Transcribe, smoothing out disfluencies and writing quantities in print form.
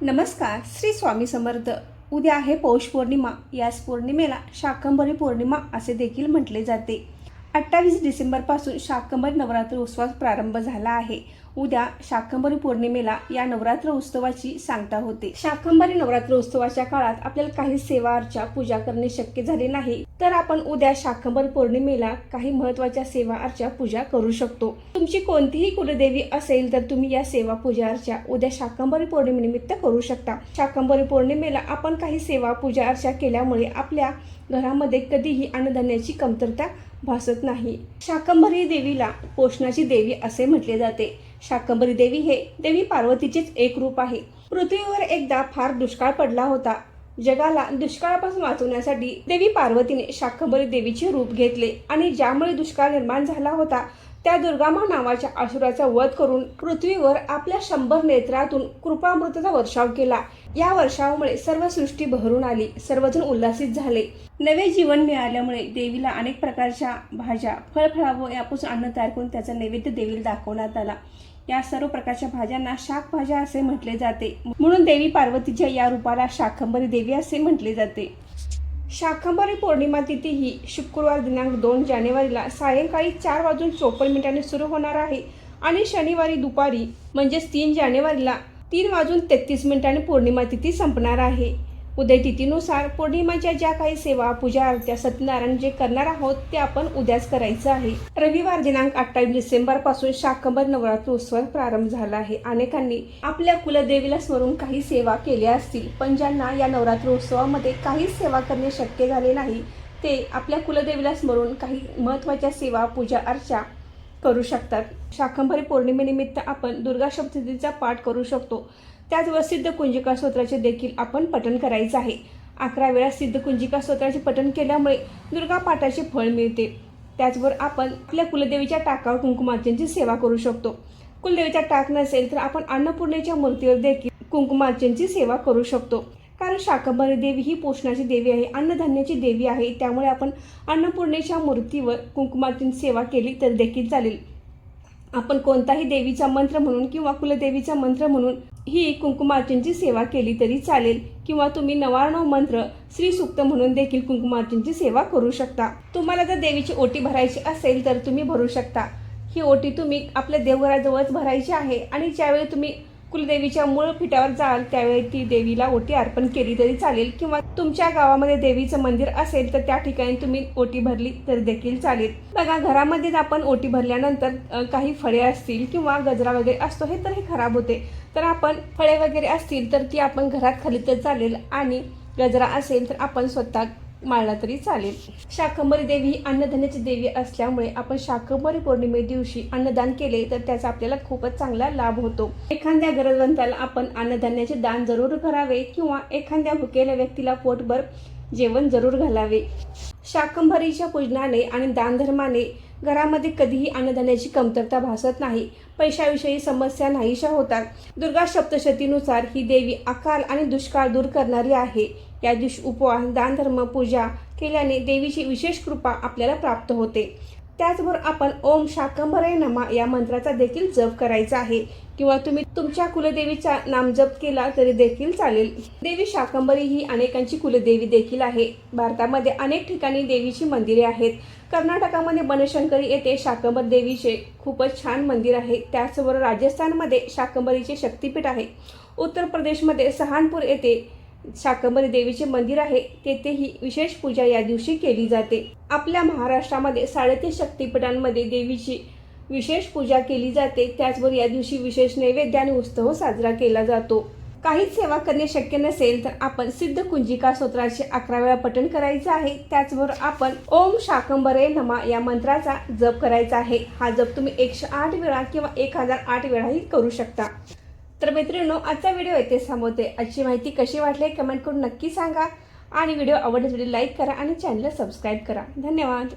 नमस्कार. श्री स्वामी समर्थ. उद्या आहे पौष पौर्णिमा. याच पौर्णिमेला शाकंभरी पौर्णिमा असे देखील म्हटले जाते. 28 डिसेंबरपासून शाकंभरी नवरात्र उत्सवास प्रारंभ झाला आहे. उद्या शाकंभरी पौर्णिमेला या नवरात्र उत्सवाची सांगता होते. शाकंभरी नवरात्र उत्सवाच्या काळात आपल्याला काही सेवा अर्चा पूजा करणे शक्य झाले नाही, तर आपण उद्या शाकंभरी पौर्णिमेला काही महत्त्वाच्या सेवा अर्चा पूजा करू शकतो. तुमची कोणतीही कुलदेवी असेल तर तुम्ही या सेवा पूजा अर्चा उद्या शाकंभरी पौर्णिमेनिमित्त करू शकता. शाकंभरी पौर्णिमेला आपण काही सेवा पूजा अर्चा केल्यामुळे आपल्या घरामध्ये कधीही अन्नधान्याची कमतरता भासत नाही. शाकंभरी देवीला पोषणाची देवी असे म्हटले जाते. शाकंभरी देवी हे देवी पार्वतीचेच एक रूप आहे. पृथ्वीवर एकदा फार दुष्काळ पडला होता. जगाला दुष्काळापासून वाचवण्यासाठी देवी पार्वतीने शाकंभरी देवीचे रूप घेतले आणि ज्यामुळे दुष्काळ निर्माण झाला होता त्या दुर्गामा नावाच्या असुराचा वध करून पृथ्वीवर आपल्या 100 नेत्रातून कृपामृताचा वर्षाव केला. या वर्षावामुळे सर्व सृष्टी बहरून आली. सर्वजण उल्हासित झाले. नवे जीवन मिळाल्यामुळे देवीला अनेक प्रकारच्या भाज्या, फळफळा व यापासून अन्न तयार करून त्याचा नैवेद्य देवीला दाखवण्यात आला. या सर्व प्रकारच्या भाज्यांना शाकभाज्या असे म्हटले जाते. म्हणून देवी पार्वतीच्या या रूपाला शाकंभरी देवी असे म्हटले जाते. शाकंभरी पौर्णिमा तिथी ही शुक्रवार दिनांक 2 जानेवारीला सायंकाळी 4:54 सुरू होणार आहे आणि शनिवारी दुपारी म्हणजेच 3 जानेवारीला 3:33 पौर्णिमा तिथी संपणार आहे. उदय तिथीनुसार पौर्णिमाच्या ज्या काही सेवा पूजा अर्च्या सत्यनारायण जे करणार आहोत ते आपण उद्याच करायचं आहे. रविवार दिनांक 28 डिसेंबर पासून शाकंभरी नवरात्र उत्सव प्रारंभ झाला आहे. अनेकांनी आपल्या कुलदेवीला स्मरून काही सेवा केल्या असतील, पण ज्यांना या नवरात्र उत्सवामध्ये काहीच सेवा करणे शक्य झाले नाही ते आपल्या कुलदेवीला स्मरून काही महत्त्वाच्या सेवा पूजा अर्चा करू शकतात. शाकंभरी पौर्णिमेनिमित्त आपण दुर्गा सप्तशतीचा पाठ करू शकतो. त्याचबरोबर सिद्ध कुंजिका स्तोत्राचे देखील आपण पठण करायचे आहे. 11 वेळा सिद्ध कुंजिका स्तोत्राचे पठण केल्यामुळे दुर्गा पाठाचे फळ मिळते. त्याचबरोबर आपण आपल्या कुलदेवीच्या टाकावर कुंकुमार्चनेची सेवा करू शकतो. कुलदेवीचा टाक नसेल तर आपण अन्नपूर्णेच्या मूर्तीवर देखील कुंकुमार्चनेची सेवा करू शकतो. कारण शाकंभरी देवी ही पोषणाची देवी आहे, अन्नधान्याची देवी आहे. त्यामुळे आपण अन्नपूर्णेच्या मूर्तीवर कुंकुमार्चन सेवा केली तर देखील चालेल. आपण कोणताही देवीचा मंत्र म्हणून किंवा कुलदेवीचा मंत्र म्हणून ही कुंकुमार्चनची सेवा केली तरी चालेल, किंवा तुम्ही 99 मंत्र श्री सूक्त म्हणून देखील कुंकुमार्चनची सेवा करू शकता. तुम्हाला जर देवीची ओटी भरायची असेल तर तुम्ही भरू शकता. ही ओटी तुम्ही आपल्या देवघराजवळच भरायची आहे आणि ज्यावेळी तुम्ही कुलदेवीच्या मूळ पीठावर जाल त्यावेळी ती देवीला ओटी अर्पण केली तरी चालेल, किंवा तुमच्या गावामध्ये देवीचं मंदिर असेल तर त्या ठिकाणी तुम्ही ओटी भरली तर देखील चालेल. बघा, घरामध्येच आपण ओटी भरल्यानंतर काही फळे असतील किंवा गजरा वगैरे असतो हे तर हे खराब होते, तर आपण फळे वगैरे असतील तर ती आपण घरात खाली तर चालेल आणि गजरा असेल तर आपण स्वतः माळला तरी चालेल. शाकंभरी देवी ही अन्नधान्याची देवी असल्यामुळे आपण शाकंभरी पौर्णिमे दिवशी अन्नदान केले तर त्याचा आपल्याला खूपच चांगला लाभ होतो. एखाद्या गरजवंताला आपण अन्नधान्याचे दान जरूर करावे किंवा एखाद्या भुकेल्या व्यक्तीला पोटभर जेवण जरूर घालावे. शाकंभरीच्या पूजनाने आणि दानधर्माने घरामध्ये कधीही अन्नधान्याची कमतरता भासत नाही. पैशाविषयी समस्या नाहीशा होतात. दुर्गा सप्तशतीनुसार ही देवी अकाल आणि दुष्काळ दूर करणारी आहे. या दिवशी उपवास, दानधर्म, पूजा केल्याने देवीची विशेष कृपा आपल्याला प्राप्त होते. त्याचबरोबर आपण ओम शाकंभरी नमः या मंत्राचा देखील जप करायचा आहे, किंवा तुम्ही तुमच्या कुलदेवीचा नामजप केला तरी देखील चालेल. देवी शाकंभरी ही अनेकांची कुलदेवी देखील आहे. भारतामध्ये अनेक ठिकाणी देवीची मंदिरे आहेत. कर्नाटकामध्ये बनशंकरी येथे शाकंभरी देवीचे खूपच छान मंदिर आहे. त्याचबरोबर राजस्थानमध्ये शाकंभरीचे शक्तिपीठ आहे. उत्तर प्रदेशमध्ये सहारनपूर येथे शाकंभरी देवीचे मंदिर आहे. तेथेही विशेष पूजा या दिवशी केली जाते. आपल्या महाराष्ट्रामध्ये 33 शक्तिपीठांमध्ये देवीची विशेष पूजा केली जाते. त्याचबरोबर या दिवशी विशेष नैवेद्य आणि उत्सव साजरा केला जातो. काहीच सेवा करणे शक्य नसेल तर आपण सिद्ध कुंजिका स्तोत्राचे 11 वेळा पठण करायचे आहे. त्याचबरोबर आपण ओम शाकंभरी नमः या मंत्राचा जप करायचा आहे. हा जप तुम्ही 108 वेळा किंवा 1008 वेळाही करू शकता. तर मित्रांनो, आजचा व्हिडिओ येथे थांबवते. आजची माहिती कशी वाटली कमेंट करून नक्की सांगा आणि व्हिडिओ आवडल्यास लाईक करा आणि चॅनलला सबस्क्राईब करा. धन्यवाद.